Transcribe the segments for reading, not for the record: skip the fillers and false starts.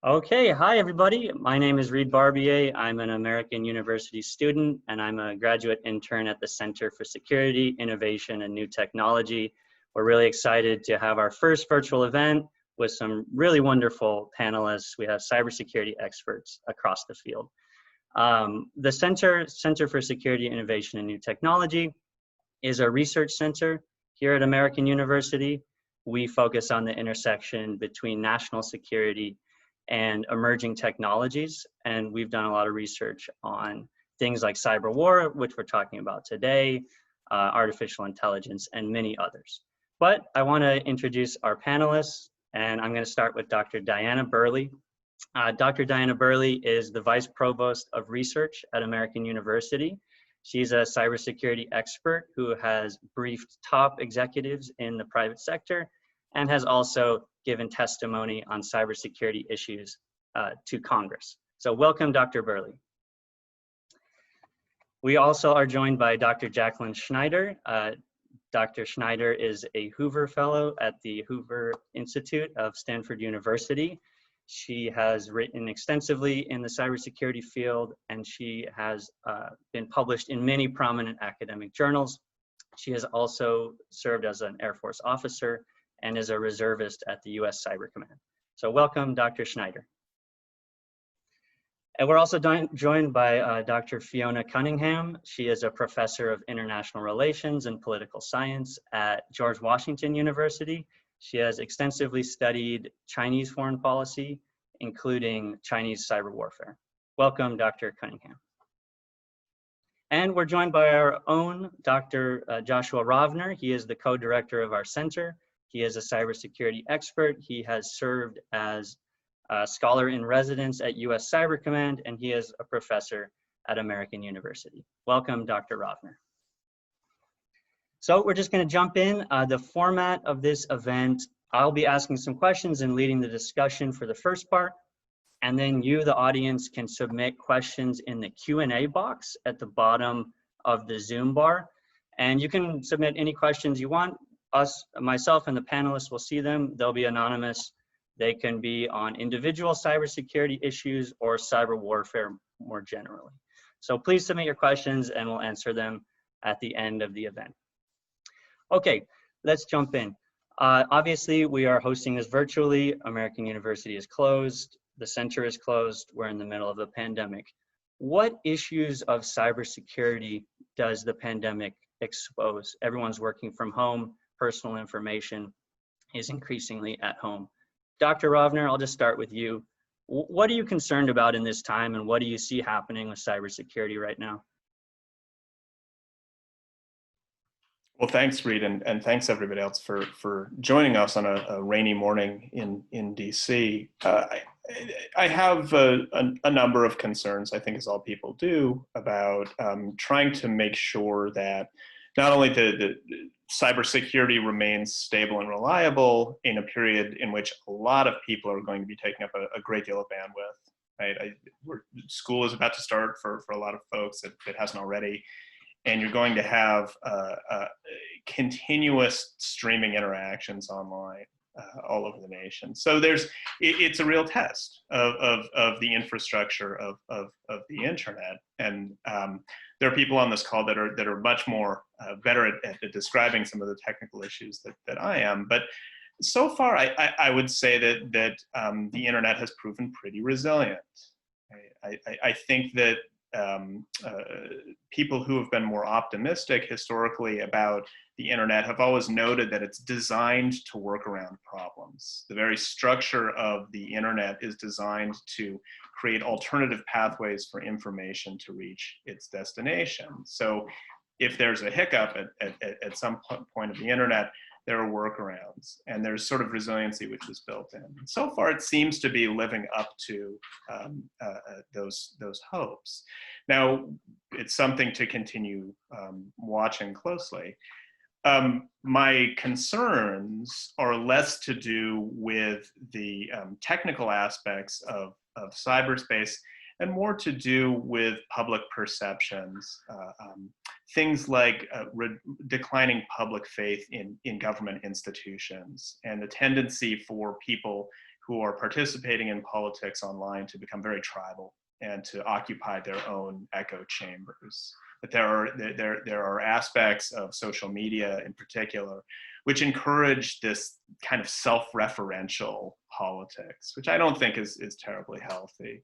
Okay, hi everybody. My name is Reed Barbier. I'm an American University student and I'm a graduate intern at the Center for Security, Innovation, and New Technology. We're really excited to have our first virtual event with some really wonderful panelists. We have cybersecurity experts across the field. The Center for Security, Innovation, and New Technology is a research center here at American University. We focus on the intersection between national security and emerging technologies. And we've done a lot of research on things like cyber war, which we're talking about today, artificial intelligence, and many others. But I want to introduce our panelists, and I'm going to start with Dr. Diana Burley. Dr. Diana Burley is the Vice Provost of Research at American University. She's a cybersecurity expert who has briefed top executives in the private sector and has also given testimony on cybersecurity issues to Congress. So welcome, Dr. Burley. We also are joined by Dr. Jacqueline Schneider. Dr. Schneider is a Hoover Fellow at the Hoover Institute of Stanford University. She has written extensively in the cybersecurity field, and she has been published in many prominent academic journals. She has also served as an Air Force officer and is a reservist at the US Cyber Command. So welcome, Dr. Schneider. And we're also joined by Dr. Fiona Cunningham. She is a professor of international relations and political science at George Washington University. She has extensively studied Chinese foreign policy, including Chinese cyber warfare. Welcome, Dr. Cunningham. And we're joined by our own Dr. Joshua Rovner. He is the co-director of our center. He is a cybersecurity expert. He has served as a scholar in residence at US Cyber Command, and he is a professor at American University. Welcome, Dr. Rovner. So we're just going to jump in. The format of this event, I'll be asking some questions and leading the discussion for the first part. And then you, the audience, can submit questions in the Q&A box at the bottom of the Zoom bar. And you can submit any questions you want. Myself and the panelists will see them. They'll be anonymous. They can be on individual cybersecurity issues or cyber warfare more generally. So please submit your questions and we'll answer them at the end of the event. Okay, let's jump in. Obviously, we are hosting this virtually. American University is closed. The center is closed. We're in the middle of a pandemic. What issues of cybersecurity does the pandemic expose? Everyone's working from home. Personal information is increasingly at home. Dr. Rovner, I'll just start with you. What are you concerned about in this time, and what do you see happening with cybersecurity right now? Well, thanks, Reed, and thanks everybody else for joining us on a rainy morning in DC. I have a number of concerns, I think as all people do, about trying to make sure that not only the cybersecurity remains stable and reliable in a period in which a lot of people are going to be taking up a great deal of bandwidth, right? School is about to start for a lot of folks, if it hasn't already, and you're going to have continuous streaming interactions online all over the nation. So it's a real test of the infrastructure of the internet, and there are people on this call that are much more better at describing some of the technical issues that I am. But so far, I would say that the internet has proven pretty resilient. I think that people who have been more optimistic historically about the internet have always noted that it's designed to work around problems. The very structure of the internet is designed to create alternative pathways for information to reach its destination. So if there's a hiccup at some point of the internet, there are workarounds, and there's sort of resiliency which is built in. So far, it seems to be living up to those hopes. Now, it's something to continue watching closely. My concerns are less to do with the technical aspects of cyberspace and more to do with public perceptions. Things like declining public faith in government institutions and the tendency for people who are participating in politics online to become very tribal and to occupy their own echo chambers. But there are aspects of social media in particular which encourage this kind of self-referential politics, which I don't think is terribly healthy.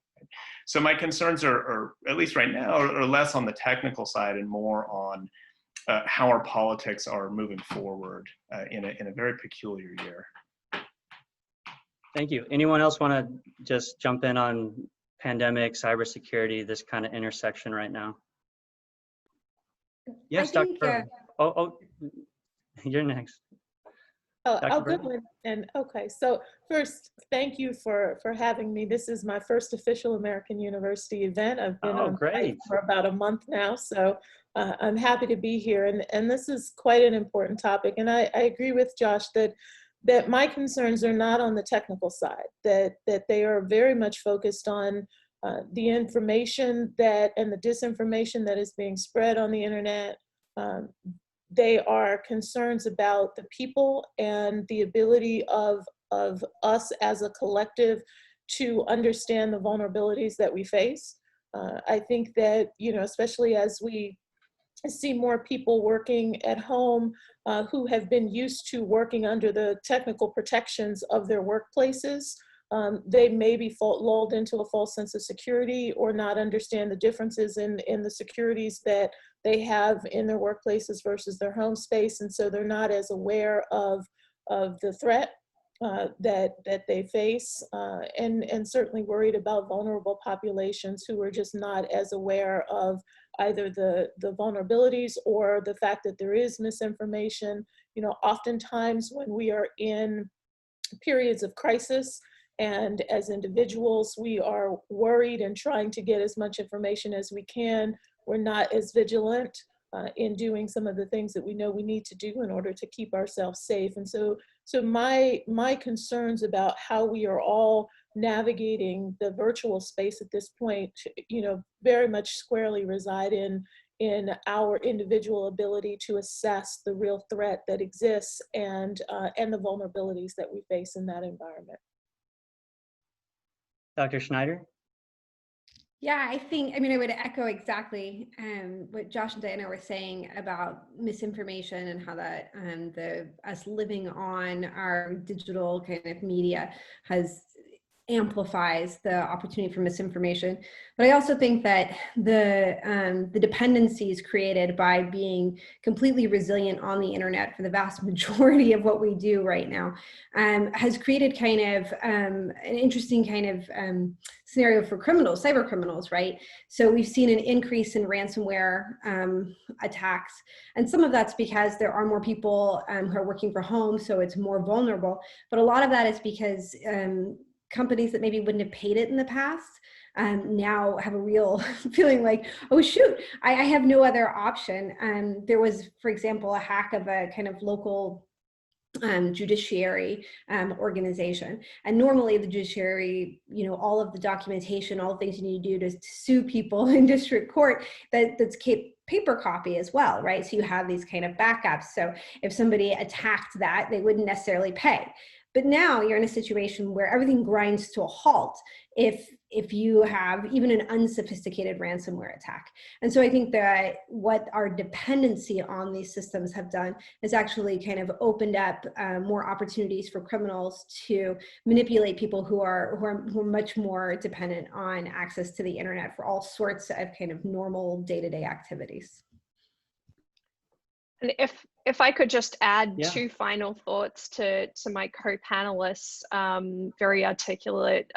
So my concerns are at least right now, are less on the technical side and more on how our politics are moving forward in a very peculiar year. Thank you. Anyone else want to just jump in on pandemic, cybersecurity, this kind of intersection right now? Yes, Dr. Burley. Oh, you're next. Oh, Dr. I'll go Burley? and okay. So first, thank you for having me. This is my first official American University event. I've been on site for about a month now, so I'm happy to be here. And this is quite an important topic. And I agree with Josh that my concerns are not on the technical side, that they are very much focused on the information and the disinformation that is being spread on the internet. They are concerns about the people and the ability of us as a collective to understand the vulnerabilities that we face. I think that, especially as we see more people working at home who have been used to working under the technical protections of their workplaces, they may be lulled into a false sense of security or not understand the differences in the securities that they have in their workplaces versus their home space. And so they're not as aware of the threat that they face, and certainly worried about vulnerable populations who are just not as aware of either the vulnerabilities or the fact that there is misinformation. Oftentimes when we are in periods of crisis, and as individuals, we are worried and trying to get as much information as we can. We're not as vigilant in doing some of the things that we know we need to do in order to keep ourselves safe. And so my concerns about how we are all navigating the virtual space at this point, very much squarely reside in our individual ability to assess the real threat that exists and the vulnerabilities that we face in that environment. Dr. Schneider? Yeah, I would echo exactly what Josh and Diana were saying about misinformation and how that us living on our digital kind of media amplifies the opportunity for misinformation. But I also think that the dependencies created by being completely resilient on the internet for the vast majority of what we do right now has created kind of an interesting kind of scenario for criminals, cyber criminals, right? So we've seen an increase in ransomware attacks, and some of that's because there are more people who are working from home, so it's more vulnerable. But a lot of that is because companies that maybe wouldn't have paid it in the past now have a real feeling like, oh shoot, I have no other option. There was, for example, a hack of a kind of local judiciary organization. And normally the judiciary, all of the documentation, all the things you need to do to sue people in district court, that's paper copy as well, right? So you have these kind of backups. So if somebody attacked that, they wouldn't necessarily pay. But now you're in a situation where everything grinds to a halt if you have even an unsophisticated ransomware attack. And so I think that what our dependency on these systems have done is actually kind of opened up more opportunities for criminals to manipulate people who are much more dependent on access to the internet for all sorts of kind of normal day-to-day activities. And if I could just add two final thoughts to my co-panelists' very articulate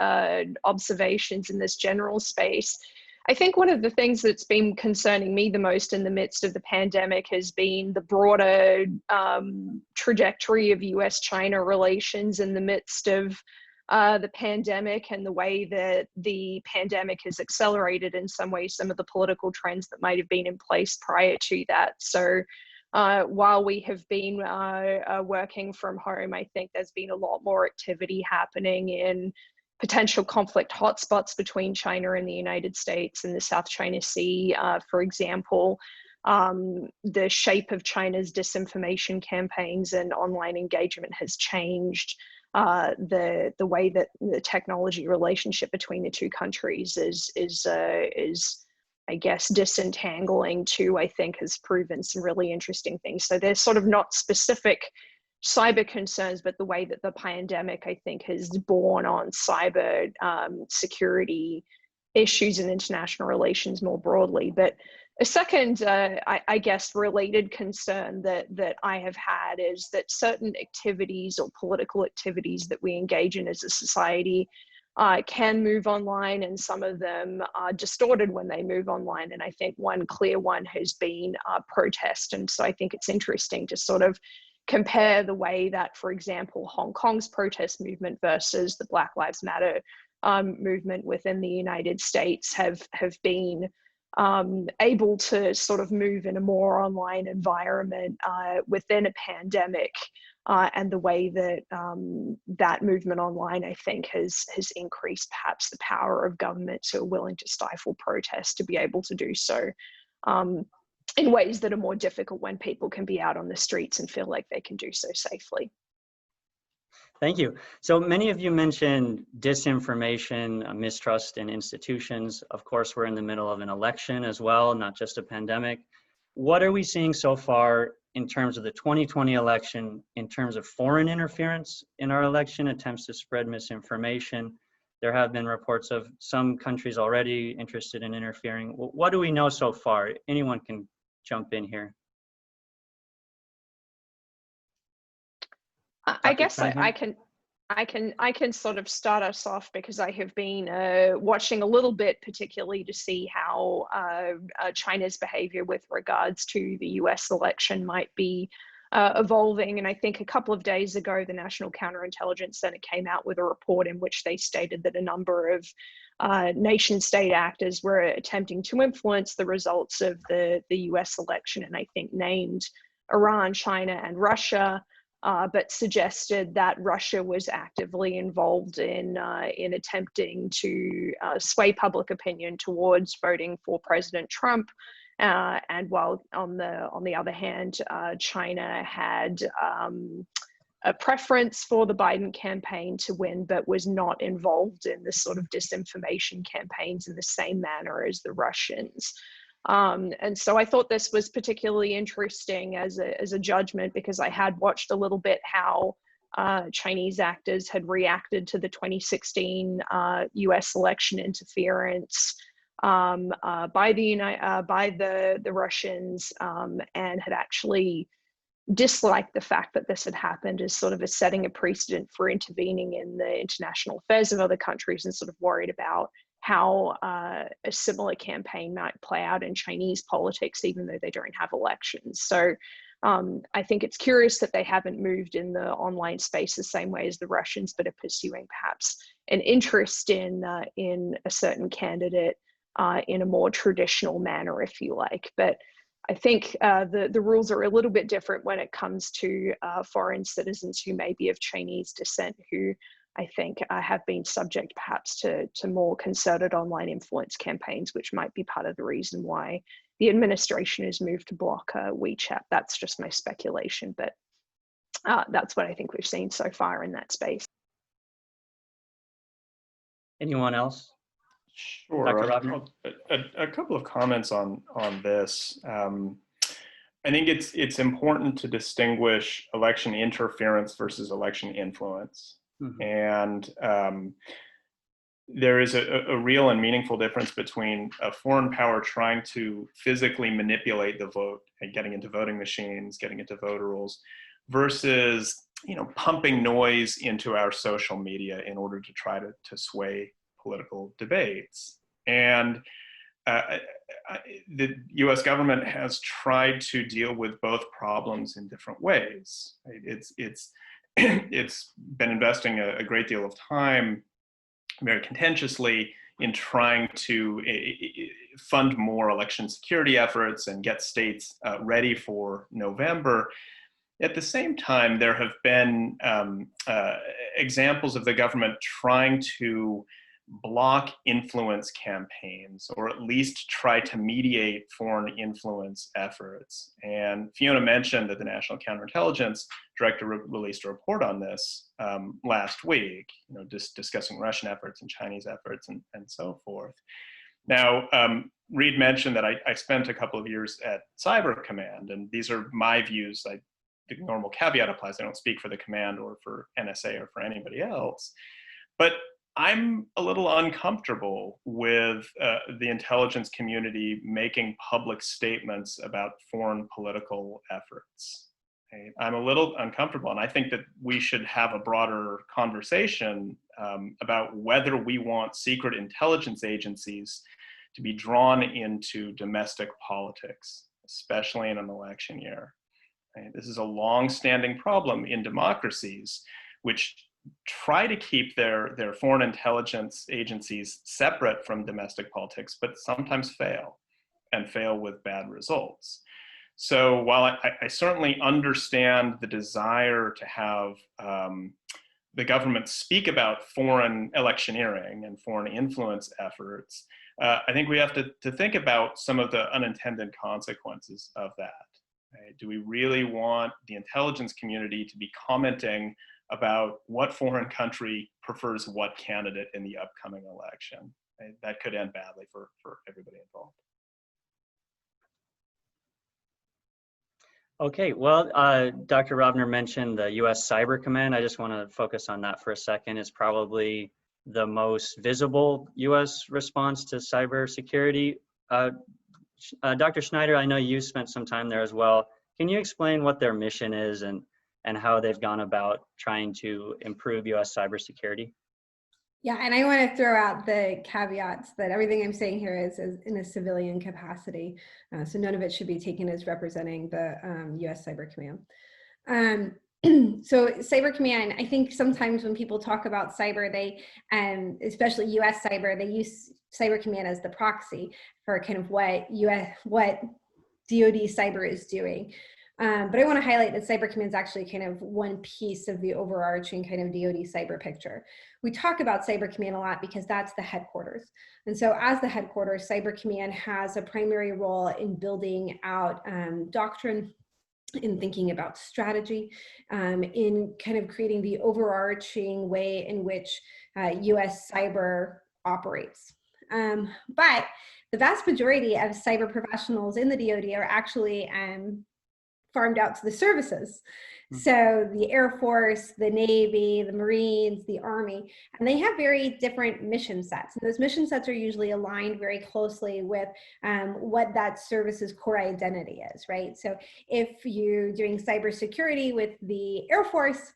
observations in this general space. I think one of the things that's been concerning me the most in the midst of the pandemic has been the broader trajectory of US-China relations in the midst of the pandemic, and the way that the pandemic has accelerated in some ways some of the political trends that might have been in place prior to that. So while we have been working from home, I think there's been a lot more activity happening in potential conflict hotspots between China and the United States in the South China Sea. For example, the shape of China's disinformation campaigns and online engagement has changed the way that the technology relationship between the two countries is I guess disentangling too, I think has proven some really interesting things. So there's sort of not specific cyber concerns, but the way that the pandemic, I think, has borne on cyber security issues and international relations more broadly. But a second, I guess, related concern that I have had is that certain activities or political activities that we engage in as a society can move online, and some of them are distorted when they move online. And I think one clear one has been protest. And so I think it's interesting to sort of compare the way that, for example, Hong Kong's protest movement versus the Black Lives Matter movement within the United States have been able to sort of move in a more online environment within a pandemic, and the way that that movement online, I think, has increased perhaps the power of governments who are willing to stifle protests to be able to do so in ways that are more difficult when people can be out on the streets and feel like they can do so safely. Thank you. So many of you mentioned disinformation, mistrust in institutions. Of course, we're in the middle of an election as well, not just a pandemic. What are we seeing so far in terms of the 2020 election, in terms of foreign interference in our election, attempts to spread misinformation? There have been reports of some countries already interested in interfering. What do we know so far? Anyone can jump in here. I guess I can sort of start us off, because I have been watching a little bit, particularly to see how China's behavior with regards to the US election might be evolving. And I think a couple of days ago, the National Counterintelligence Center came out with a report in which they stated that a number of nation state actors were attempting to influence the results of the US election, and I think named Iran, China, and Russia. But suggested that Russia was actively involved in attempting to sway public opinion towards voting for President Trump, and while on the other hand, China had a preference for the Biden campaign to win, but was not involved in this sort of disinformation campaigns in the same manner as the Russians. And so I thought this was particularly interesting as a judgment, because I had watched a little bit how Chinese actors had reacted to the 2016 US election interference by the Russians, and had actually disliked the fact that this had happened as sort of a setting a precedent for intervening in the international affairs of other countries, and sort of worried about how a similar campaign might play out in Chinese politics, even though they don't have elections. So I think it's curious that they haven't moved in the online space the same way as the Russians, but are pursuing perhaps an interest in a certain candidate in a more traditional manner, if you like. But I think the rules are a little bit different when it comes to foreign citizens who may be of Chinese descent, who I think have been subject perhaps to more concerted online influence campaigns, which might be part of the reason why the administration has moved to block WeChat. That's just my speculation, but that's what I think we've seen so far in that space. Anyone else? Sure. Dr. Robner? A couple of comments on this. I think it's important to distinguish election interference versus election influence. Mm-hmm. And there is a real and meaningful difference between a foreign power trying to physically manipulate the vote and getting into voting machines, getting into voter rolls, versus pumping noise into our social media in order to try to sway political debates. And the US government has tried to deal with both problems in different ways. It's been investing a great deal of time, very contentiously, in trying to fund more election security efforts and get states ready for November. At the same time, there have been examples of the government trying to block influence campaigns, or at least try to mediate foreign influence efforts. And Fiona mentioned that the National Counterintelligence Director released a report on this last week, discussing Russian efforts and Chinese efforts and so forth. Now, Reed mentioned that I spent a couple of years at Cyber Command, and these are my views. The normal caveat applies. I don't speak for the command or for NSA or for anybody else. But I'm a little uncomfortable with the intelligence community making public statements about foreign political efforts. Okay? I'm a little uncomfortable, and I think that we should have a broader conversation about whether we want secret intelligence agencies to be drawn into domestic politics, especially in an election year. Okay? This is a long-standing problem in democracies, which try to keep their foreign intelligence agencies separate from domestic politics, but sometimes fail, and fail with bad results. So while I certainly understand the desire to have the government speak about foreign electioneering and foreign influence efforts, I think we have to think about some of the unintended consequences of that. Right? Do we really want the intelligence community to be commenting about what foreign country prefers what candidate in the upcoming election? Right? That could end badly for everybody involved. Okay, well, Dr. Rovner mentioned the US Cyber Command. I just want to focus on that for a second. It's probably the most visible US response to cybersecurity. Dr. Schneider, I know you spent some time there as well. Can you explain what their mission is and how they've gone about trying to improve US cybersecurity? Yeah, and I want to throw out the caveats that everything I'm saying here is in a civilian capacity. So none of it should be taken as representing the US Cyber Command. So Cyber Command, I think sometimes when people talk about cyber, they, especially US cyber, they use Cyber Command as the proxy for kind of what DoD cyber is doing. But I want to highlight that Cyber Command is actually kind of one piece of the overarching kind of DoD cyber picture. We talk about Cyber Command a lot because that's the headquarters. And so as the headquarters, Cyber Command has a primary role in building out doctrine, in thinking about strategy, in kind of creating the overarching way in which US cyber operates. But the vast majority of cyber professionals in the DoD are actually farmed out to the services. So the Air Force, the Navy, the Marines, the Army, and they have very different mission sets. And those mission sets are usually aligned very closely with what that service's core identity is, right? So if you're doing cybersecurity with the Air Force,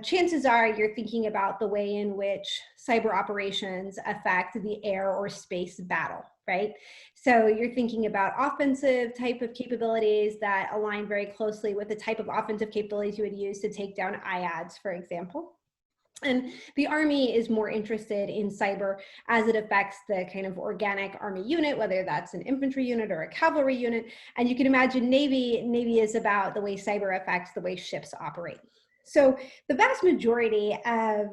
chances are you're thinking about the way in which cyber operations affect the air or space battle, right? So you're thinking about offensive type of capabilities that align very closely with the type of offensive capabilities you would use to take down IADs, for example. And the Army is more interested in cyber as it affects the kind of organic Army unit, whether that's an infantry unit or a cavalry unit. And you can imagine Navy is about the way cyber affects the way ships operate. So the vast majority of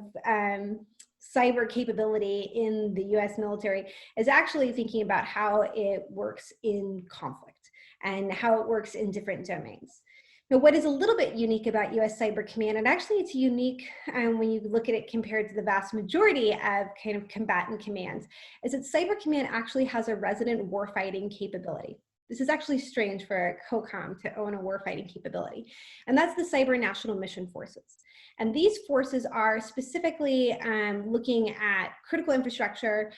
cyber capability in the US military is actually thinking about how it works in conflict and how it works in different domains. Now, what is a little bit unique about US Cyber Command, and actually it's unique when you look at it compared to the vast majority of kind of combatant commands, is that Cyber Command actually has a resident warfighting capability. This is actually strange for a COCOM to own a warfighting capability. And that's the Cyber National Mission Forces. And these forces are specifically looking at critical infrastructure,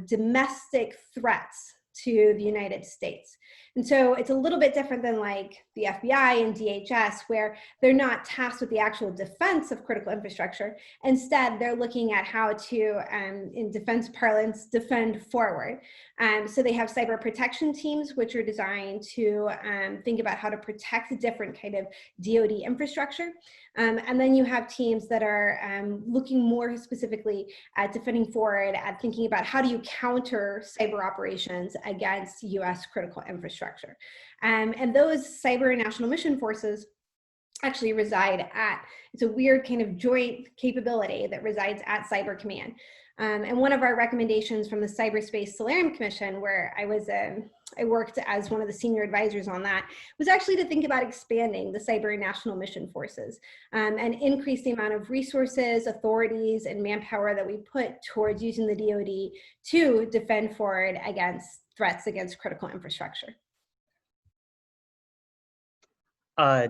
domestic threats to the United States. And so it's a little bit different than like the FBI and DHS, where they're not tasked with the actual defense of critical infrastructure. Instead, they're looking at how to, in defense parlance, defend forward. So they have cyber protection teams, which are designed to think about how to protect different kind of DoD infrastructure. And then you have teams that are looking more specifically at defending forward, at thinking about how do you counter cyber operations against US critical infrastructure. And those cyber national mission forces actually reside at, it's a weird kind of joint capability that resides at Cyber Command. And one of our recommendations from the Cyberspace Solarium Commission, where I worked as one of the senior advisors on that, was actually to think about expanding the Cyber National Mission Forces and increase the amount of resources, authorities, and manpower that we put towards using the DoD to defend forward against threats against critical infrastructure.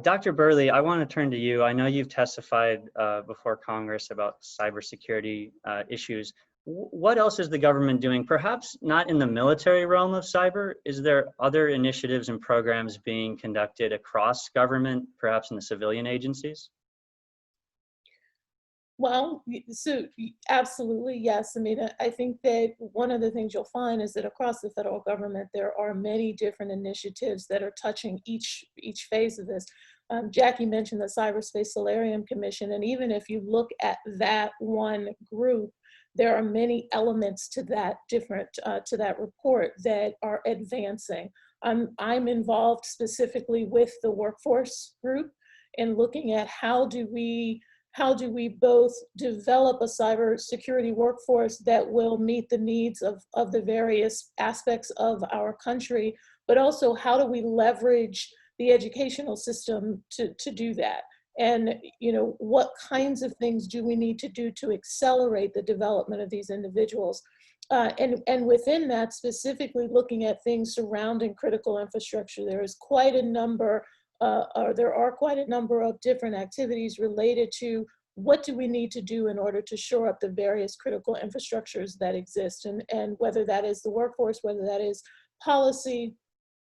Dr. Burley, I want to turn to you. I know you've testified before Congress about cybersecurity issues. What else is the government doing? Perhaps not in the military realm of cyber. Is there other initiatives and programs being conducted across government, perhaps in the civilian agencies? Well, so absolutely, yes. I mean, I think that one of the things you'll find is that across the federal government, there are many different initiatives that are touching each phase of this. Jackie mentioned the Cyberspace Solarium Commission, and even if you look at that one group, there are many elements to that to that report that are advancing. I'm involved specifically with the workforce group in looking at how do we both develop a cybersecurity workforce that will meet the needs of the various aspects of our country, but also how do we leverage the educational system to do that? And what kinds of things do we need to do to accelerate the development of these individuals? And within that, specifically looking at things surrounding critical infrastructure, there are quite a number of different activities related to what do we need to do in order to shore up the various critical infrastructures that exist, and whether that is the workforce, whether that is policy,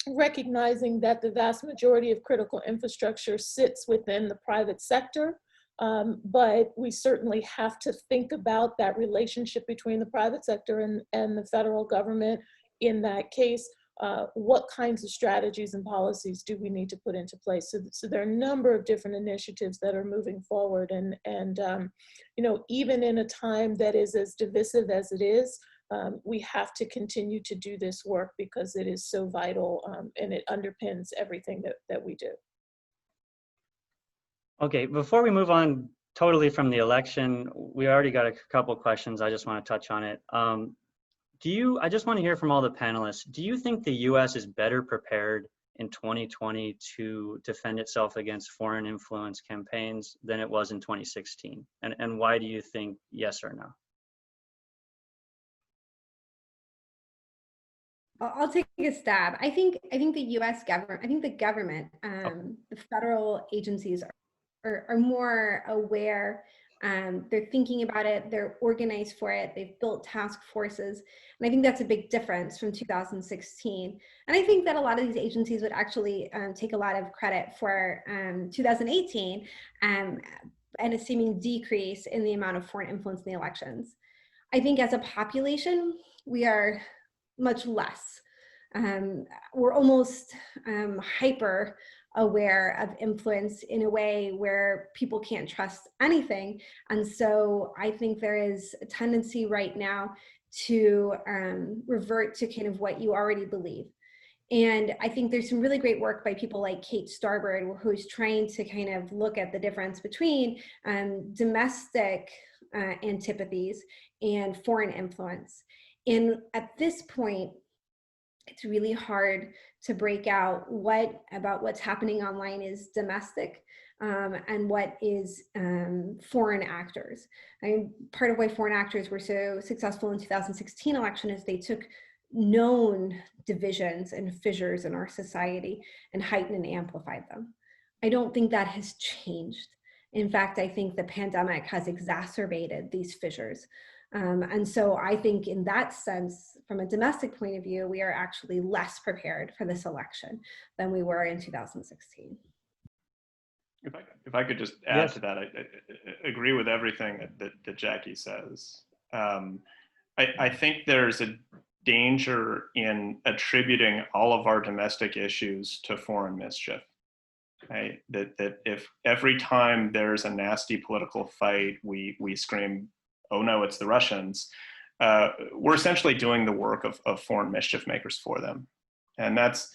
recognizing that the vast majority of critical infrastructure sits within the private sector. But we certainly have to think about that relationship between the private sector and the federal government in that case. What kinds of strategies and policies do we need to put into place? So there are a number of different initiatives that are moving forward, and even in a time that is as divisive as it is, we have to continue to do this work because it is so vital, and it underpins everything that we do. Okay, before we move on totally from the election, we already got a couple questions. I just want to touch on it. I just want to hear from all the panelists. Do you think the US is better prepared in 2020 to defend itself against foreign influence campaigns than it was in 2016? And why do you think yes or no? I'll take a stab. I think the US government, the government, the federal agencies are more aware. They're thinking about it, they're organized for it, they've built task forces. And I think that's a big difference from 2016. And I think that a lot of these agencies would actually take a lot of credit for 2018 and a seeming decrease in the amount of foreign influence in the elections. I think as a population, we are much less. We're almost hyper aware of influence in a way where people can't trust anything. And so I think there is a tendency right now to revert to kind of what you already believe. And I think there's some really great work by people like Kate Starbird, who's trying to kind of look at the difference between domestic antipathies and foreign influence. And at this point, it's really hard to break out what's happening online is domestic and what is foreign actors. I mean, part of why foreign actors were so successful in 2016 election is they took known divisions and fissures in our society and heightened and amplified them. I don't think that has changed. In fact, I think the pandemic has exacerbated these fissures. And so I think in that sense, from a domestic point of view, we are actually less prepared for this election than we were in 2016. If I could just add to that, I agree with everything that Jackie says. I think there's a danger in attributing all of our domestic issues to foreign mischief. Right? That if every time there's a nasty political fight, we scream, oh no, it's the Russians, we're essentially doing the work of foreign mischief makers for them. And that's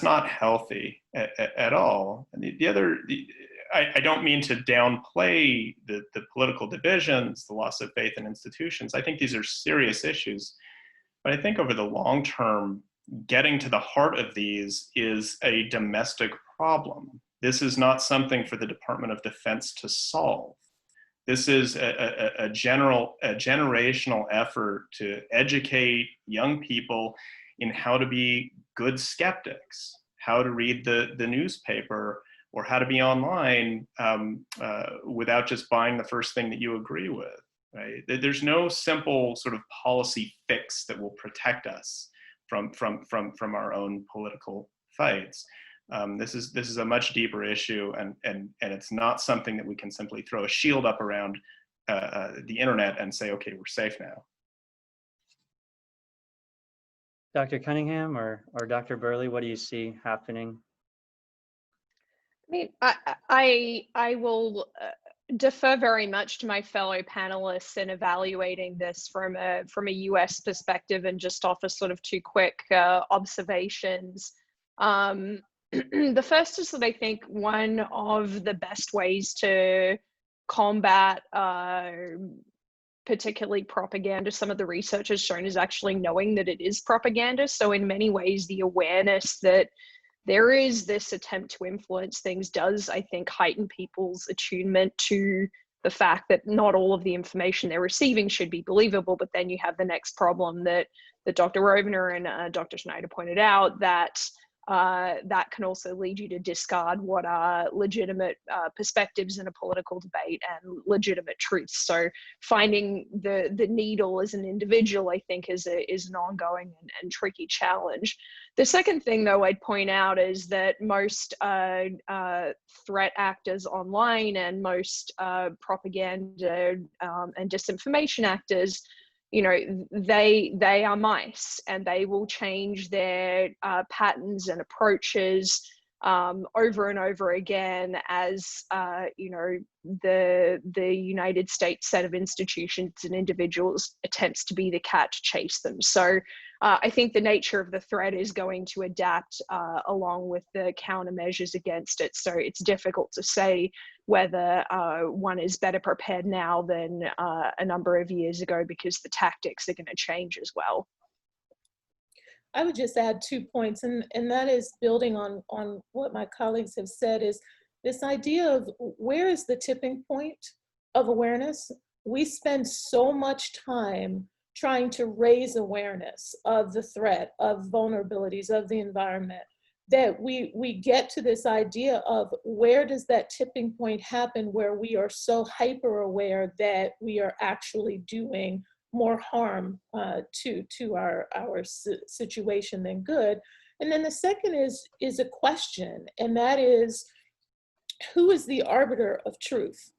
not healthy at all. And I don't mean to downplay the political divisions, the loss of faith in institutions. I think these are serious issues. But I think over the long term, getting to the heart of these is a domestic problem. This is not something for the Department of Defense to solve. This is a generational effort to educate young people in how to be good skeptics, how to read the newspaper, or how to be online without just buying the first thing that you agree with. Right? There's no simple sort of policy fix that will protect us from our own political fights. This is a much deeper issue, and it's not something that we can simply throw a shield up around the internet and say, okay, we're safe now. Dr. Cunningham or Dr. Burley, what do you see happening? I mean, I will defer very much to my fellow panelists in evaluating this from a US perspective, and just offer sort of two quick observations. The first is that I think one of the best ways to combat particularly propaganda, some of the research has shown, is actually knowing that it is propaganda. So in many ways, the awareness that there is this attempt to influence things does, I think, heighten people's attunement to the fact that not all of the information they're receiving should be believable. But then you have the next problem that Dr. Rovner and Dr. Schneider pointed out, that that can also lead you to discard what are legitimate perspectives in a political debate and legitimate truths. So finding the needle as an individual, I think, is an ongoing and tricky challenge. The second thing, though, I'd point out is that most threat actors online and most propaganda and disinformation actors, you know, they are mice, and they will change their patterns and approaches over and over again as you know, the United States set of institutions and individuals attempts to be the cat to chase them. So I think the nature of the threat is going to adapt along with the countermeasures against it. So it's difficult to say whether one is better prepared now than a number of years ago, because the tactics are going to change as well. I would just add 2 points, and that is building on what my colleagues have said, is this idea of where is the tipping point of awareness. We spend so much time trying to raise awareness of the threat, of vulnerabilities, of the environment, that we get to this idea of where does that tipping point happen, where we are so hyper aware that we are actually doing more harm to our situation than good. And then the second is a question, and that is, who is the arbiter of truth?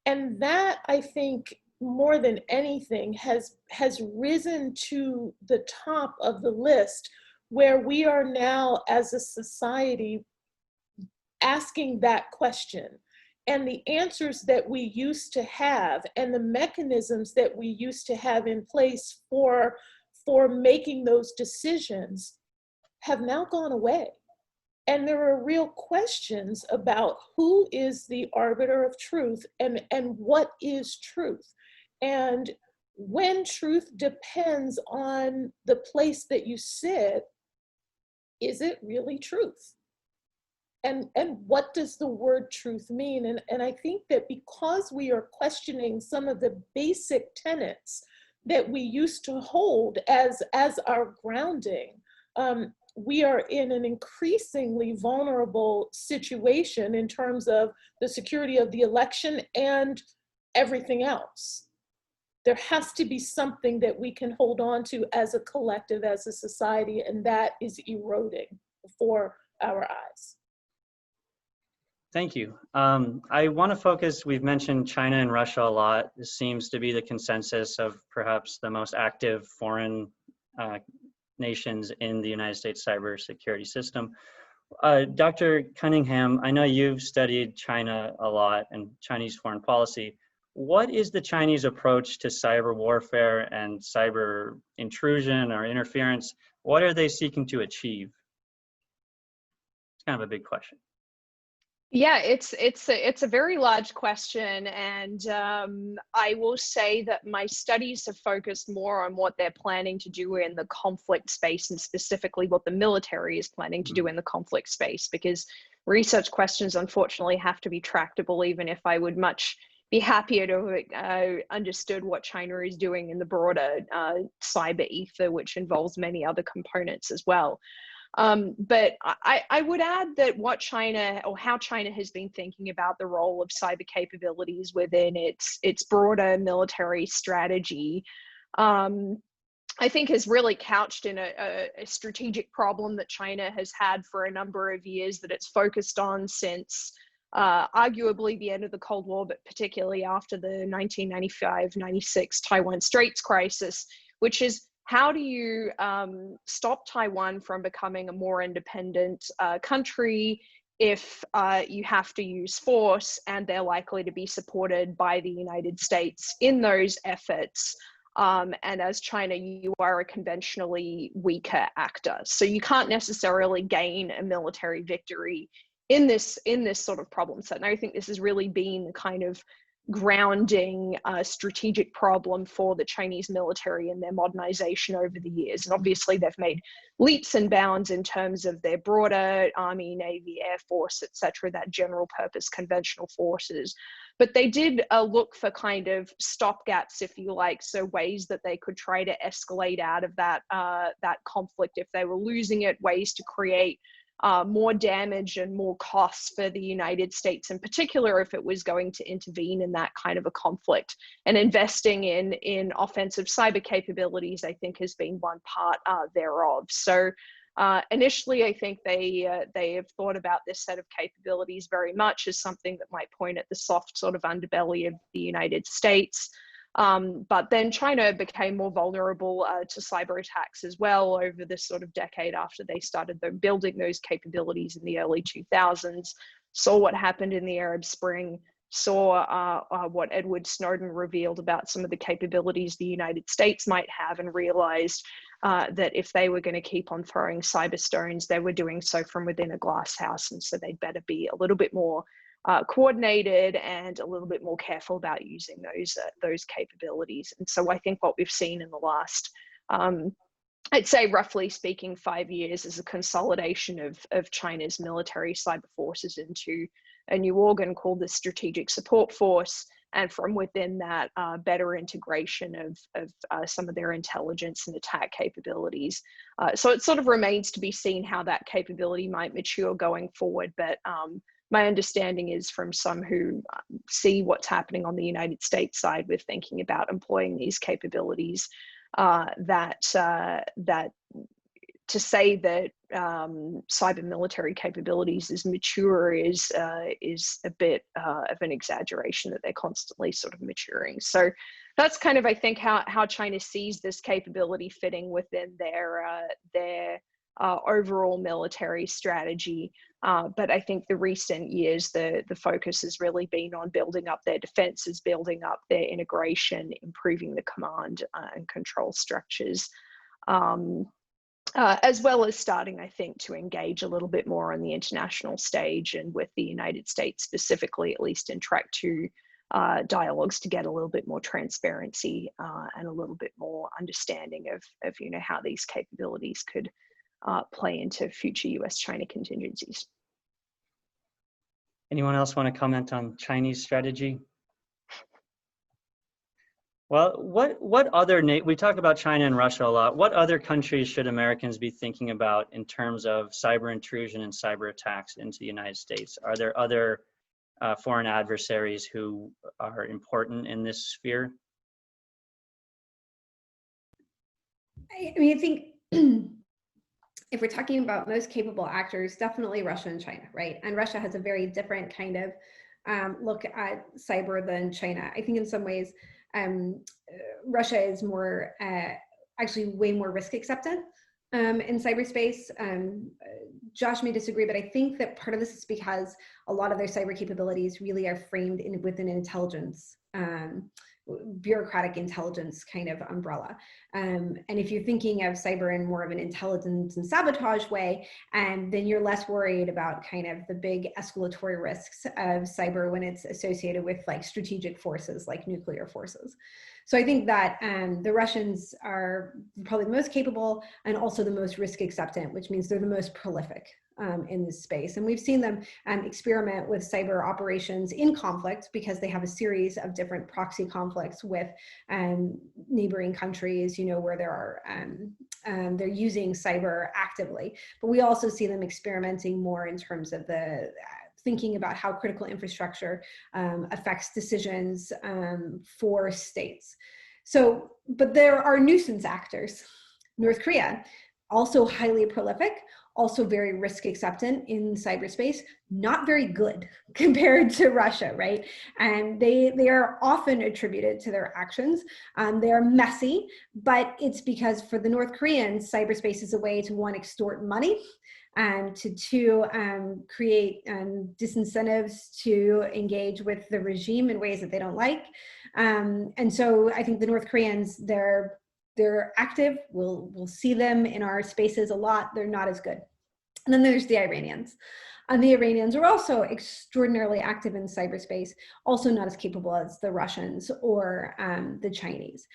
And that, I think, more than anything, has risen to the top of the list, where we are now as a society asking that question. And the answers that we used to have and the mechanisms that we used to have in place for making those decisions have now gone away. And there are real questions about who is the arbiter of truth, and what is truth. And when truth depends on the place that you sit, is it really truth? And what does the word truth mean? And I think that because we are questioning some of the basic tenets that we used to hold as our grounding, we are in an increasingly vulnerable situation in terms of the security of the election and everything else. There has to be something that we can hold on to as a collective, as a society, and that is eroding before our eyes. Thank you. I want to focus, we've mentioned China and Russia a lot. This seems to be the consensus of perhaps the most active foreign nations in the United States cybersecurity system. Dr. Cunningham, I know you've studied China a lot and Chinese foreign policy. What is the Chinese approach to cyber warfare and cyber intrusion or interference? What are they seeking to achieve? It's kind of a big question. Yeah, it's a very large question, and I will say that my studies have focused more on what they're planning to do in the conflict space, and specifically what the military is planning to do in the conflict space, because research questions unfortunately have to be tractable, even if I would much be happier to have understood what China is doing in the broader cyber ether, which involves many other components as well. But I would add that what China, or how China has been thinking about the role of cyber capabilities within its broader military strategy, I think is really couched in a strategic problem that China has had for a number of years, that it's focused on since arguably the end of the Cold War, but particularly after the 1995-96 Taiwan Straits crisis, which is, how do you stop Taiwan from becoming a more independent country if you have to use force, and they're likely to be supported by the United States in those efforts? And as China, you are a conventionally weaker actor. So you can't necessarily gain a military victory in this sort of problem set. And I think this has really been the kind of grounding strategic problem for the Chinese military and their modernization over the years. And obviously they've made leaps and bounds in terms of their broader army, navy, air force, etc., that general purpose conventional forces. But they did look for kind of stopgaps, if you like, so ways that they could try to escalate out of that conflict if they were losing it, ways to create more damage and more costs for the United States in particular if it was going to intervene in that kind of a conflict. And investing in offensive cyber capabilities, I think, has been one part thereof. So initially, I think they have thought about this set of capabilities very much as something that might point at the soft sort of underbelly of the United States. But then China became more vulnerable to cyber attacks as well over this sort of decade after they started building those capabilities in the early 2000s, saw what happened in the Arab Spring, saw what Edward Snowden revealed about some of the capabilities the United States might have, and realized that if they were going to keep on throwing cyber stones, they were doing so from within a glass house. And so they'd better be a little bit more coordinated and a little bit more careful about using those capabilities. And so I think what we've seen in the last, I'd say roughly speaking, 5 years, is a consolidation of China's military cyber forces into a new organ called the Strategic Support Force, and from within that, better integration of some of their intelligence and attack capabilities. So it sort of remains to be seen how that capability might mature going forward, but my understanding is, from some who see what's happening on the United States side with thinking about employing these capabilities, that to say that cyber military capabilities is mature is a bit of an exaggeration, that they're constantly sort of maturing. So that's kind of, I think, how China sees this capability fitting within their overall military strategy. But I think the recent years, the focus has really been on building up their defenses, building up their integration, improving the command and control structures, as well as starting, I think, to engage a little bit more on the international stage, and with the United States specifically, at least in track 2 dialogues, to get a little bit more transparency and a little bit more understanding of how these capabilities could play into future US-China contingencies. Anyone else want to comment on Chinese strategy? Well, what other, we talk about China and Russia a lot. What other countries should Americans be thinking about in terms of cyber intrusion and cyber attacks into the United States? Are there other foreign adversaries who are important in this sphere? I mean, I think if we're talking about most capable actors, definitely Russia and China, right? And Russia has a very different kind of look at cyber than China. I think in some ways, Russia is more, actually way more risk accepted in cyberspace. Josh may disagree, but I think that part of this is because a lot of their cyber capabilities really are framed within intelligence bureaucratic intelligence kind of umbrella. And if you're thinking of cyber in more of an intelligence and sabotage way, then you're less worried about kind of the big escalatory risks of cyber when it's associated with like strategic forces like nuclear forces. So I think that the Russians are probably the most capable and also the most risk acceptant, which means they're the most prolific in this space. And we've seen them experiment with cyber operations in conflict because they have a series of different proxy conflicts with neighboring countries, you know, where there are, they're using cyber actively. But we also see them experimenting more in terms of the thinking about how critical infrastructure affects decisions for states. So, but there are nuisance actors. North Korea, also highly prolific, also very risk acceptant in cyberspace, not very good compared to Russia, right? And they are often attributed to their actions. They are messy, but it's because for the North Koreans, cyberspace is a way to, one, extort money, and to two, create disincentives to engage with the regime in ways that they don't like. And so I think the North Koreans, they're active. We'll see them in our spaces a lot. They're not as good. And then there's the Iranians. And the Iranians are also extraordinarily active in cyberspace, also not as capable as the Russians or the Chinese,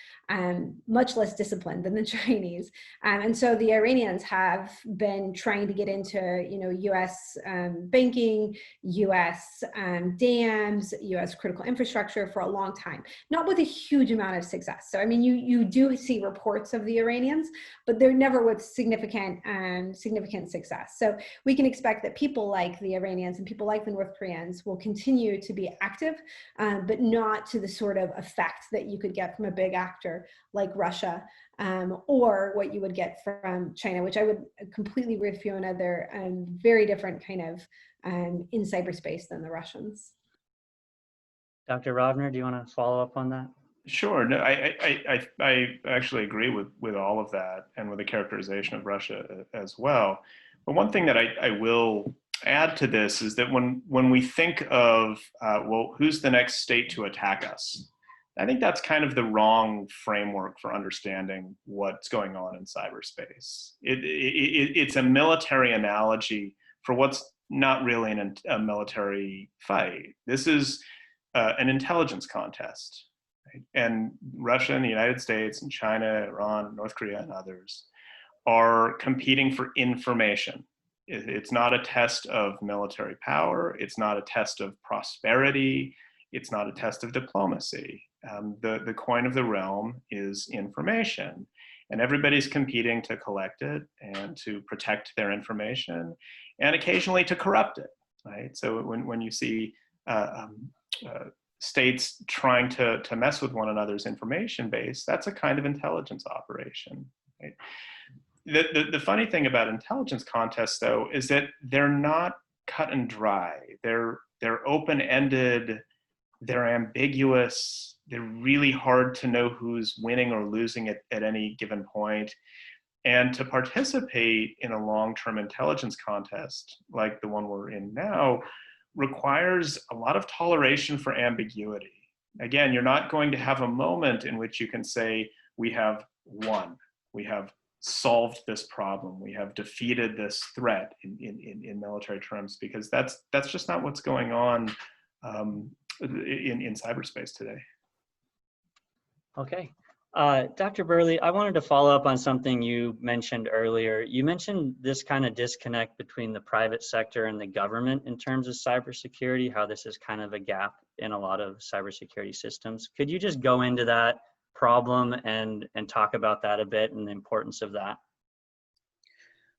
much less disciplined than the Chinese. And so the Iranians have been trying to get into, you know, US banking, US dams, US critical infrastructure for a long time, not with a huge amount of success. So, I mean, you do see reports of the Iranians, but they're never with significant success. So we can expect that people like the Iranians and people like the North Koreans will continue to be active, but not to the sort of effect that you could get from a big actor like Russia, or what you would get from China, which I would completely agree with Fiona. They're very different kind of in cyberspace than the Russians. Dr. Rovner, do you want to follow up on that? Sure. No, I actually agree with all of that and with the characterization of Russia as well. But one thing that I will add to this is that when we think of, well, who's the next state to attack us? I think that's kind of the wrong framework for understanding what's going on in cyberspace. It's a military analogy for what's not really a military fight. This is an intelligence contest. Right? And Russia and the United States and China, Iran, North Korea, and others are competing for information. It's not a test of military power. It's not a test of prosperity. It's not a test of diplomacy. The coin of the realm is information, and everybody's competing to collect it and to protect their information, and occasionally to corrupt it. Right. So when you see states trying to mess with one another's information base, that's a kind of intelligence operation. Right? The funny thing about intelligence contests, though, is that they're not cut and dry. They're open-ended, they're ambiguous, they're really hard to know who's winning or losing at any given point. And to participate in a long-term intelligence contest, like the one we're in now, requires a lot of toleration for ambiguity. Again, you're not going to have a moment in which you can say, we have won, we have solved this problem, we have defeated this threat in military terms, because that's just not what's going on in cyberspace today. Okay. Dr. Burley, I wanted to follow up on something you mentioned earlier. You mentioned this kind of disconnect between the private sector and the government in terms of cybersecurity, how this is kind of a gap in a lot of cybersecurity systems. Could you just go into that problem and talk about that a bit and the importance of that?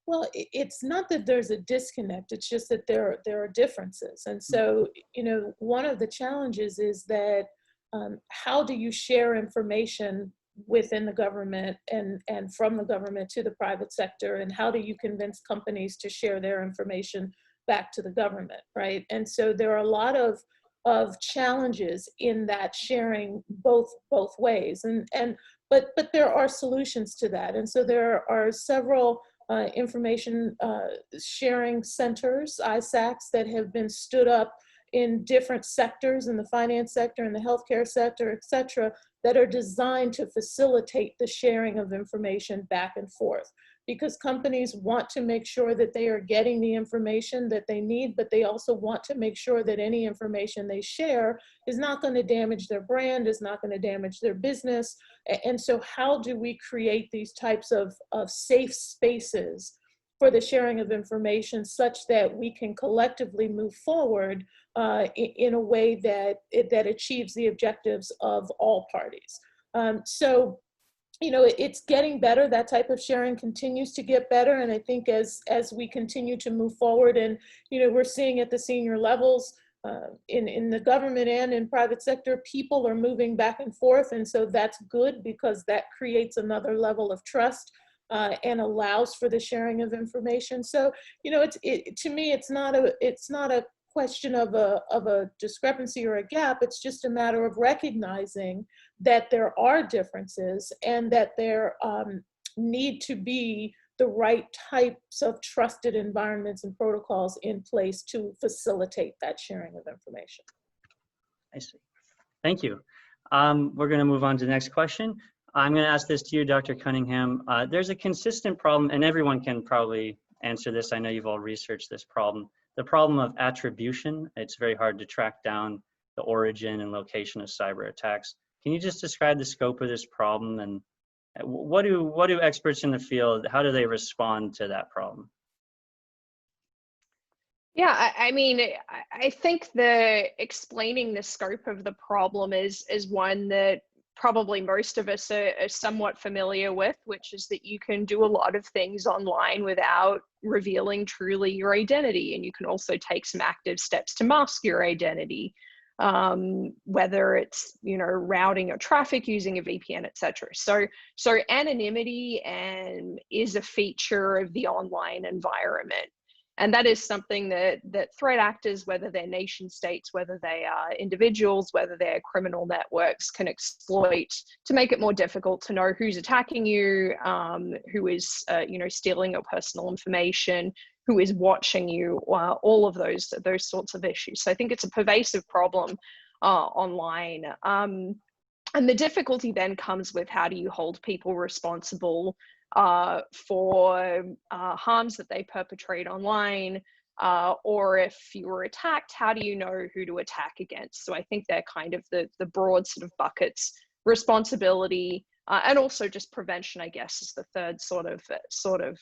Well, it's not that there's a disconnect, it's just that there are differences. And so, you know, one of the challenges is that how do you share information within the government and from the government to the private sector, and how do you convince companies to share their information back to the government, right? And so there are a lot of challenges in that sharing both ways, but there are solutions to that. And so there are several information sharing centers, ISACs, that have been stood up in different sectors, in the finance sector, in the healthcare sector, et cetera, that are designed to facilitate the sharing of information back and forth. Because companies want to make sure that they are getting the information that they need, but they also want to make sure that any information they share is not going to damage their brand, is not going to damage their business. And so how do we create these types of safe spaces for the sharing of information such that we can collectively move forward in a way that achieves the objectives of all parties? So, you know, it's getting better. That type of sharing continues to get better. And I think as we continue to move forward, and, you know, we're seeing at the senior levels in the government and in private sector, people are moving back and forth. And so that's good because that creates another level of trust and allows for the sharing of information. So, you know, to me, it's not a question of a discrepancy or a gap. It's just a matter of recognizing that there are differences and that there need to be the right types of trusted environments and protocols in place to facilitate that sharing of information. I see. Thank you. We're going to move on to the next question. I'm going to ask this to you, Dr. Cunningham. There's a consistent problem, and everyone can probably answer this. I know you've all researched this problem. The problem of attribution. It's very hard to track down the origin and location of cyber attacks. Can you just describe the scope of this problem, and what do experts in the field, how do they respond to that problem? Yeah, I mean, I think explaining the scope of the problem is one that probably most of us are somewhat familiar with, which is that you can do a lot of things online without revealing truly your identity. And you can also take some active steps to mask your identity, whether it's, you know, routing your traffic using a VPN, etc. So anonymity is a feature of the online environment. And that is something that threat actors, whether they're nation states, whether they are individuals, whether they're criminal networks, can exploit to make it more difficult to know who's attacking you, who is you know, stealing your personal information, who is watching you, all of those sorts of issues. So I think it's a pervasive problem online. And the difficulty then comes with how do you hold people responsible for harms that they perpetrate online, or if you were attacked, how do you know who to attack against? So I think they're kind of the broad sort of buckets: responsibility, and also just prevention, I guess, is the third sort of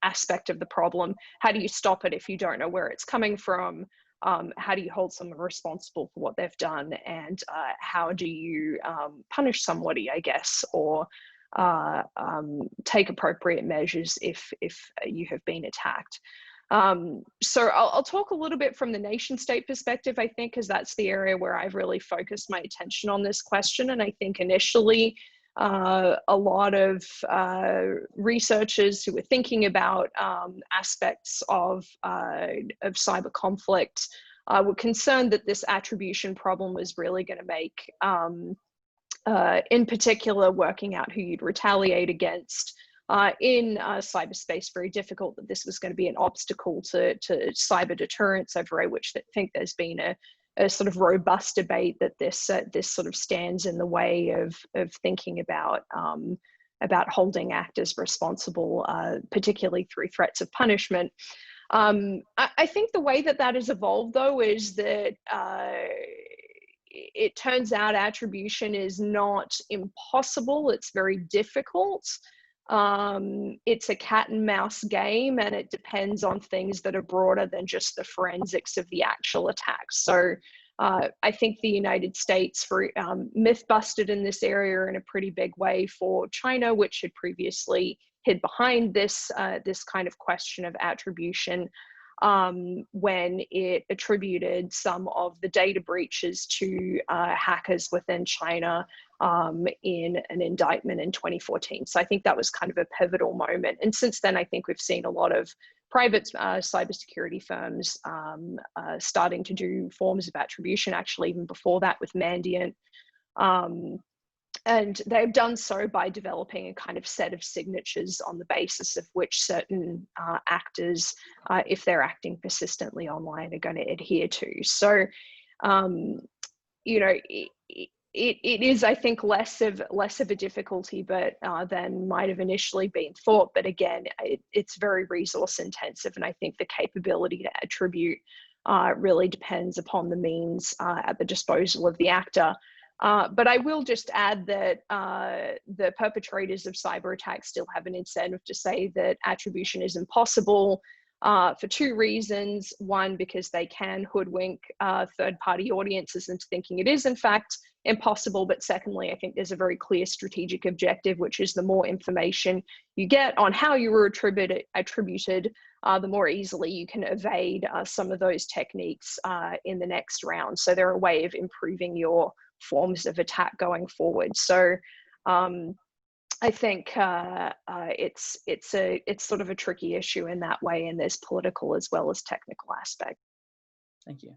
aspect of the problem. How do you stop it if you don't know where it's coming from? How do you hold someone responsible for what they've done? And how do you punish somebody, I guess, or take appropriate measures if you have been attacked. So I'll talk a little bit from the nation state perspective, I think, because that's the area where I've really focused my attention on this question. And I think initially a lot of researchers who were thinking about aspects of cyber conflict were concerned that this attribution problem was really going to make in particular, working out who you'd retaliate against in cyberspace very difficult, that this was going to be an obstacle to cyber deterrence, over which I think there's been a sort of robust debate that this sort of stands in the way of thinking about holding actors responsible, particularly through threats of punishment. I think the way that has evolved, though, is that it turns out attribution is not impossible. It's very difficult. It's a cat and mouse game, and it depends on things that are broader than just the forensics of the actual attack. So I think the United States myth busted in this area in a pretty big way for China, which had previously hid behind this kind of question of attribution, when it attributed some of the data breaches to hackers within China in an indictment in 2014. So I think that was kind of a pivotal moment. And since then, I think we've seen a lot of private cybersecurity firms starting to do forms of attribution, actually even before that with Mandiant. And they've done so by developing a kind of set of signatures on the basis of which certain actors, if they're acting persistently online, are going to adhere to. So, you know, it is, I think, less of a difficulty, but than might have initially been thought. But again, it's very resource intensive, and I think the capability to attribute really depends upon the means at the disposal of the actor. But I will just add that the perpetrators of cyber attacks still have an incentive to say that attribution is impossible for two reasons. One, because they can hoodwink third-party audiences into thinking it is in fact impossible. But secondly, I think there's a very clear strategic objective, which is the more information you get on how you were attributed, the more easily you can evade some of those techniques in the next round. So they're a way of improving your forms of attack going forward. So I think it's sort of a tricky issue in that way, and there's political as well as technical aspect. Thank you.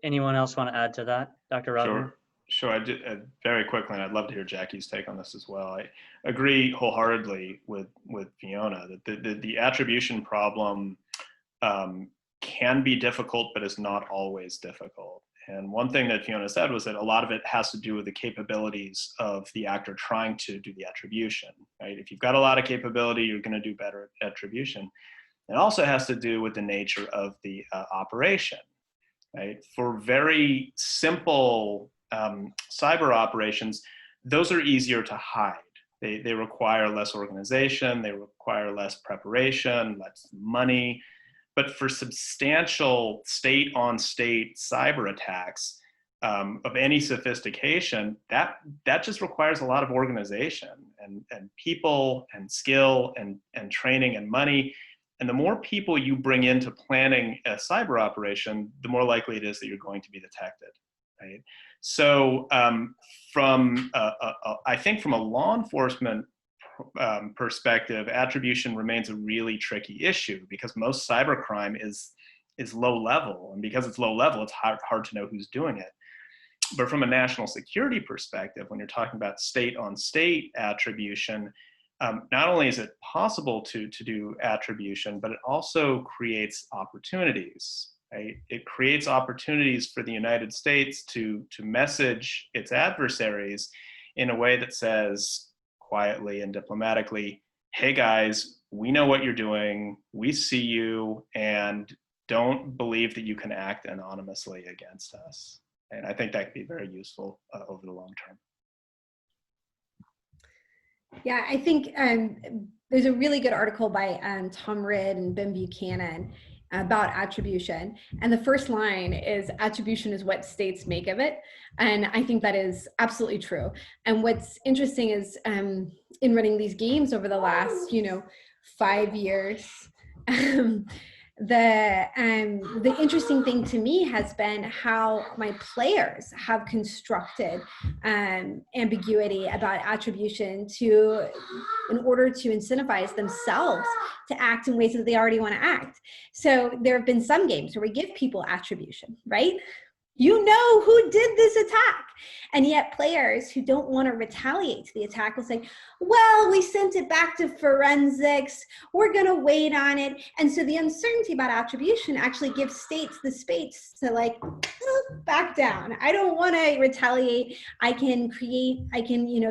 Anyone else want to add to that, Dr. Rodman? Sure. I did, very quickly, and I'd love to hear Jackie's take on this as well. I agree wholeheartedly with Fiona that the attribution problem can be difficult, but is not always difficult. And one thing that Fiona said was that a lot of it has to do with the capabilities of the actor trying to do the attribution, right? If you've got a lot of capability, you're going to do better at attribution. It also has to do with the nature of the operation, right? For very simple cyber operations, those are easier to hide. They require less organization, they require less preparation, less money. But for substantial state-on-state cyber attacks of any sophistication, that just requires a lot of organization and people and skill and training and money. And the more people you bring into planning a cyber operation, the more likely it is that you're going to be detected, right? So I think from a law enforcement perspective, attribution remains a really tricky issue because most cybercrime is low level, and because it's low level, it's hard to know who's doing it. But from a national security perspective, when you're talking about state-on-state attribution, not only is it possible to do attribution, but it also creates opportunities. Right? It creates opportunities for the United States to message its adversaries in a way that says, quietly and diplomatically, hey guys, we know what you're doing, we see you, and don't believe that you can act anonymously against us. And I think that could be very useful over the long term. Yeah, I think there's a really good article by Tom Ridd and Ben Buchanan about attribution. And the first line is, attribution is what states make of it. And I think that is absolutely true. And what's interesting is in running these games over the last, 5 years, the interesting thing to me has been how my players have constructed ambiguity about attribution in order to incentivize themselves to act in ways that they already want to act. So there have been some games where we give people attribution, right? You know who did this attack. And yet players who don't want to retaliate to the attack will say, well, we sent it back to forensics. We're going to wait on it. And so the uncertainty about attribution actually gives states the space to back down. I don't want to retaliate. I can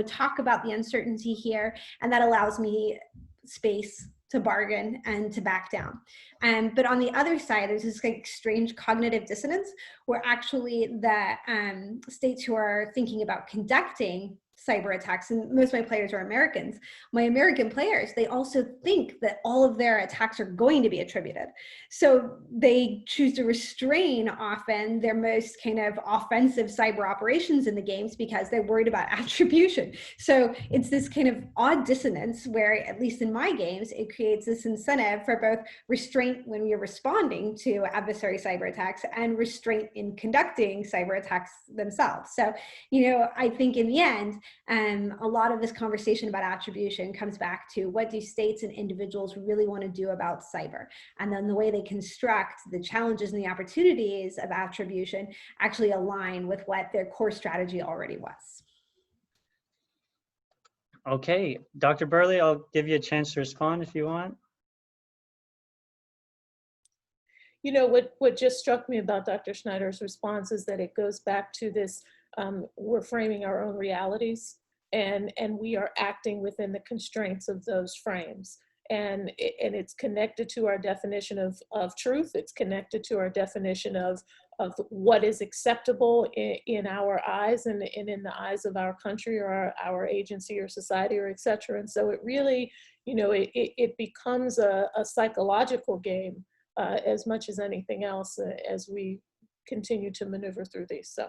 talk about the uncertainty here. And that allows me space to bargain and to back down. But on the other side, there's this strange cognitive dissonance where actually the states who are thinking about conducting cyber attacks, and most of my players are Americans, my American players, they also think that all of their attacks are going to be attributed. So they choose to restrain often their most kind of offensive cyber operations in the games because they're worried about attribution. So it's this kind of odd dissonance where, at least in my games, it creates this incentive for both restraint when you're responding to adversary cyber attacks and restraint in conducting cyber attacks themselves. So, I think in the end, a lot of this conversation about attribution comes back to what do states and individuals really want to do about cyber? And then the way they construct the challenges and the opportunities of attribution actually align with what their core strategy already was. Okay, Dr. Burley, I'll give you a chance to respond if you want. You know, what just struck me about Dr. Schneider's response is that it goes back to this, we're framing our own realities, and we are acting within the constraints of those frames. And it's connected to our definition of truth. It's connected to our definition of what is acceptable in our eyes and in the eyes of our country or our agency or society or et cetera. And so it really, you know, it becomes a psychological game as much as anything else as we continue to maneuver through these. So,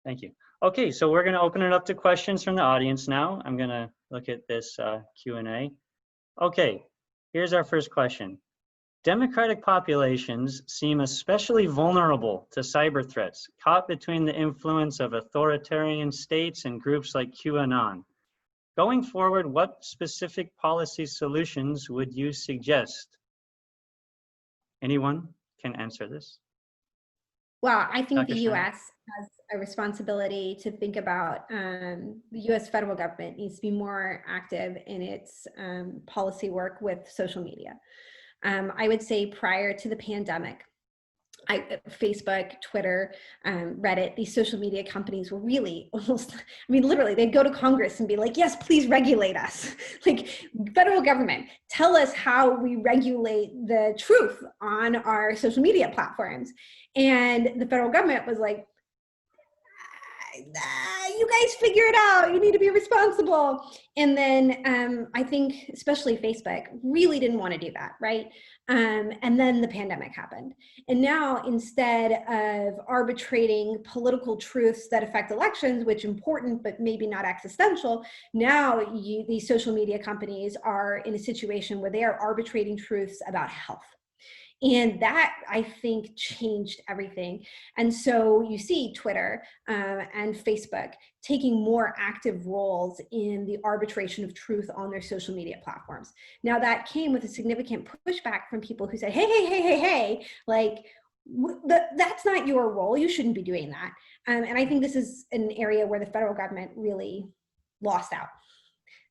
thank you. Okay, so we're going to open it up to questions from the audience now. I'm going to look at this Q&A. Okay, here's our first question. Democratic populations seem especially vulnerable to cyber threats, caught between the influence of authoritarian states and groups like QAnon. Going forward, what specific policy solutions would you suggest? Anyone can answer this. Well, I think Dr. the Schneider. US has a responsibility to think about the US federal government needs to be more active in its policy work with social media. I would say prior to the pandemic, Facebook, Twitter, Reddit, these social media companies were really almost, I mean, literally, they'd go to Congress and be like, yes, please regulate us. Like, federal government, tell us how we regulate the truth on our social media platforms. And the federal government was like, you guys figure it out. You need to be responsible. And then I think especially Facebook really didn't want to do that, right? And then the pandemic happened. And now instead of arbitrating political truths that affect elections, which important but maybe not existential, now these social media companies are in a situation where they are arbitrating truths about health. And that, I think, changed everything. And so you see Twitter and Facebook taking more active roles in the arbitration of truth on their social media platforms. Now, that came with a significant pushback from people who said, hey, like, that's not your role. You shouldn't be doing that. And I think this is an area where the federal government really lost out.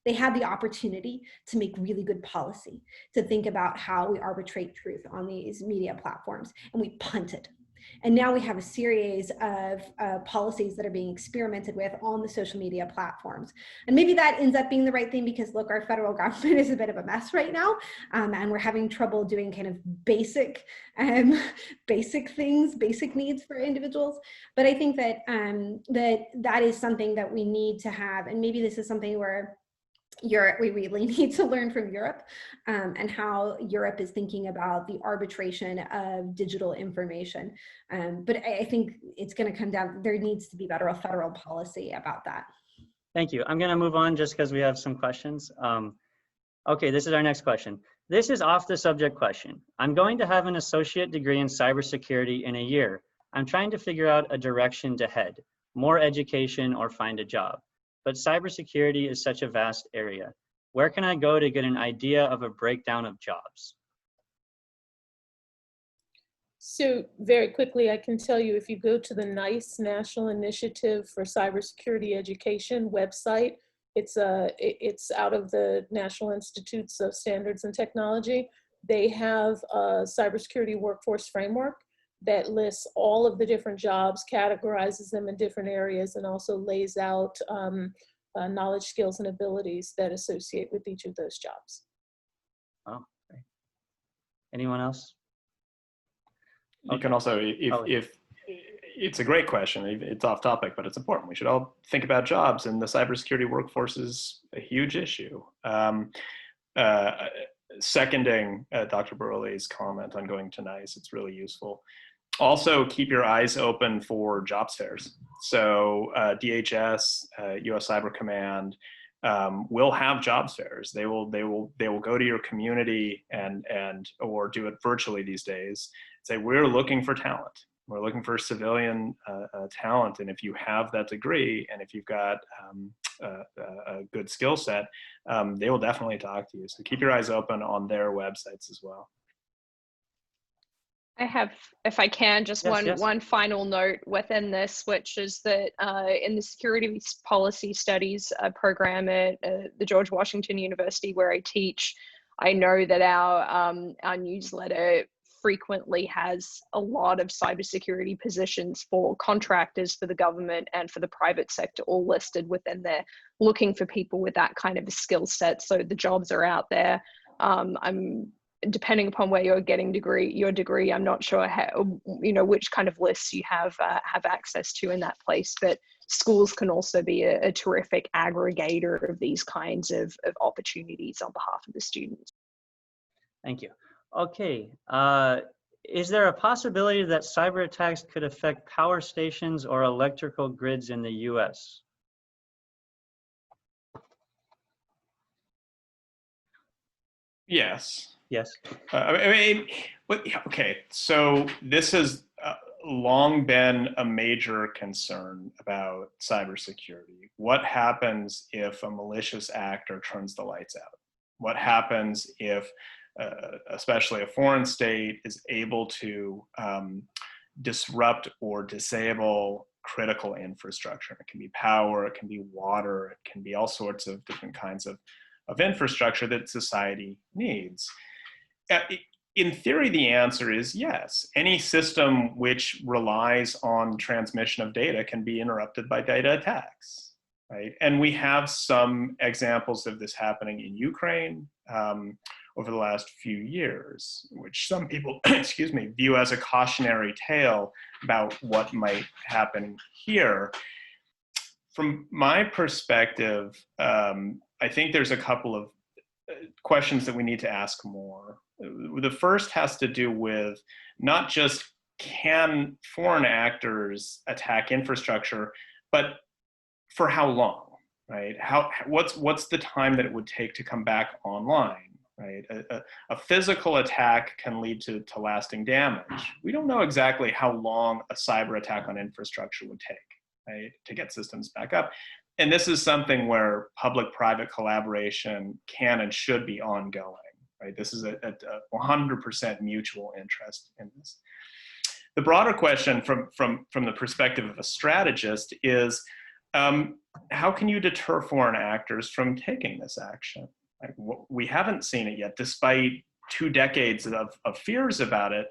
They had the opportunity to make really good policy, to think about how we arbitrate truth on these media platforms, and we punted. And now we have a series of policies that are being experimented with on the social media platforms. And maybe that ends up being the right thing because, look, our federal government is a bit of a mess right now, and we're having trouble doing kind of basic things, basic needs for individuals. But I think that that is something that we need to have, and maybe this is something where we really need to learn from Europe and how Europe is thinking about the arbitration of digital information. But I think it's going to come down, there needs to be better federal policy about that. Thank you. I'm going to move on just because we have some questions. Okay, this is our next question. This is off the subject question. I'm going to have an associate degree in cybersecurity in a year. I'm trying to figure out a direction to head, more education or find a job. But cybersecurity is such a vast area. Where can I go to get an idea of a breakdown of jobs? So very quickly, I can tell you, if you go to the NICE National Initiative for Cybersecurity Education website, it's out of the National Institutes of Standards and Technology. They have a cybersecurity workforce framework that lists all of the different jobs, categorizes them in different areas, and also lays out knowledge, skills, and abilities that associate with each of those jobs. Oh, great. Anyone else? You can also, if it's a great question, it's off topic, but it's important. We should all think about jobs, and the cybersecurity workforce is a huge issue. Seconding Dr. Burley's comment on going to NICE, it's really useful. Also, keep your eyes open for jobs fairs. So DHS, US Cyber Command will have jobs fairs. They will go to your community or do it virtually these days. Say, we're looking for talent. We're looking for civilian talent, and if you have that degree and if you've got a good skill set, they will definitely talk to you. So keep your eyes open on their websites as well. I have, if I can, just one final note within this, which is that in the security policy studies program at the George Washington University where I teach, I know that our newsletter frequently has a lot of cybersecurity positions for contractors, for the government, and for the private sector, all listed within there, looking for people with that kind of a skill set. So the jobs are out there. Depending upon where you're getting your degree, I'm not sure how, which kind of lists you have access to in that place, but schools can also be a terrific aggregator of these kinds of opportunities on behalf of the students. Thank you. Okay, is there a possibility that cyber attacks could affect power stations or electrical grids in the US? Yes. Yes. Okay, so this has long been a major concern about cybersecurity. What happens if a malicious actor turns the lights out? What happens if, especially a foreign state, is able to disrupt or disable critical infrastructure? It can be power, it can be water, it can be all sorts of different kinds of infrastructure that society needs. In theory, the answer is yes. Any system which relies on transmission of data can be interrupted by data attacks, right? And we have some examples of this happening in Ukraine over the last few years, which some people, excuse me, view as a cautionary tale about what might happen here. From my perspective, I think there's a couple of questions that we need to ask more. The first has to do with not just can foreign actors attack infrastructure, but for how long, right? What's the time that it would take to come back online, right? A physical attack can lead to lasting damage. We don't know exactly how long a cyber attack on infrastructure would take, right, to get systems back up. And this is something where public-private collaboration can and should be ongoing, right? This is a 100% mutual interest in this. The broader question from the perspective of a strategist is, how can you deter foreign actors from taking this action? Like, we haven't seen it yet, despite 2 decades of fears about it.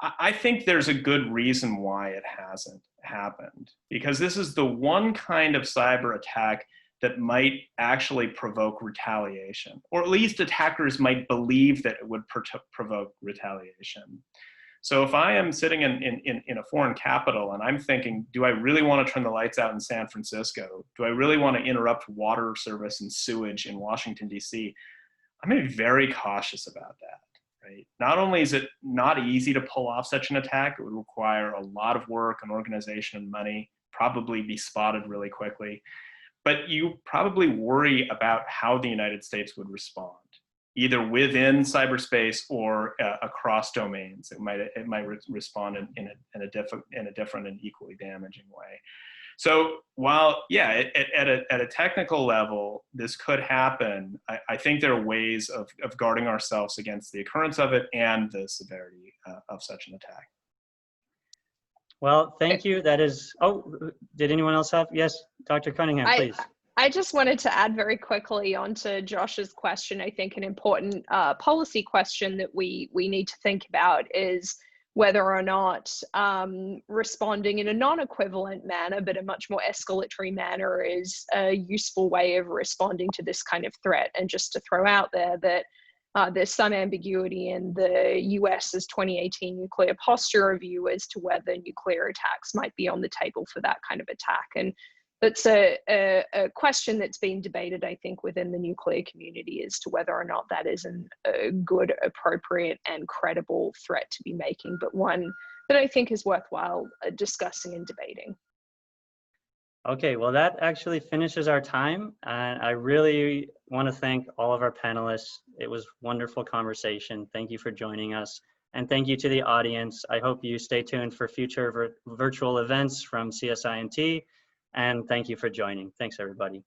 I think there's a good reason why it hasn't happened, because this is the one kind of cyber attack that might actually provoke retaliation, or at least attackers might believe that it would provoke retaliation. So if I am sitting in a foreign capital and I'm thinking, do I really want to turn the lights out in San Francisco? Do I really want to interrupt water service and sewage in Washington, D.C.? I'm going to be very cautious about that. Right? Not only is it not easy to pull off such an attack, it would require a lot of work and organization and money, probably be spotted really quickly, but you probably worry about how the United States would respond, either within cyberspace or across domains. It might respond in a different and equally damaging way. So while, yeah, at a technical level, this could happen, I think there are ways of guarding ourselves against the occurrence of it and the severity of such an attack. Well, thank you. That is, oh, did anyone else have? Yes, Dr. Cunningham, please. I just wanted to add very quickly onto Josh's question. I think an important policy question that we need to think about is whether or not responding in a non-equivalent manner, but a much more escalatory manner, is a useful way of responding to this kind of threat. And just to throw out there that there's some ambiguity in the US's 2018 nuclear posture review as to whether nuclear attacks might be on the table for that kind of attack. And that's a question that's being debated, I think, within the nuclear community as to whether or not that is a good, appropriate, and credible threat to be making, but one that I think is worthwhile discussing and debating. Okay, well, that actually finishes our time. And I really want to thank all of our panelists. It was a wonderful conversation. Thank you for joining us. And thank you to the audience. I hope you stay tuned for future virtual events from CSINT. And thank you for joining. Thanks, everybody.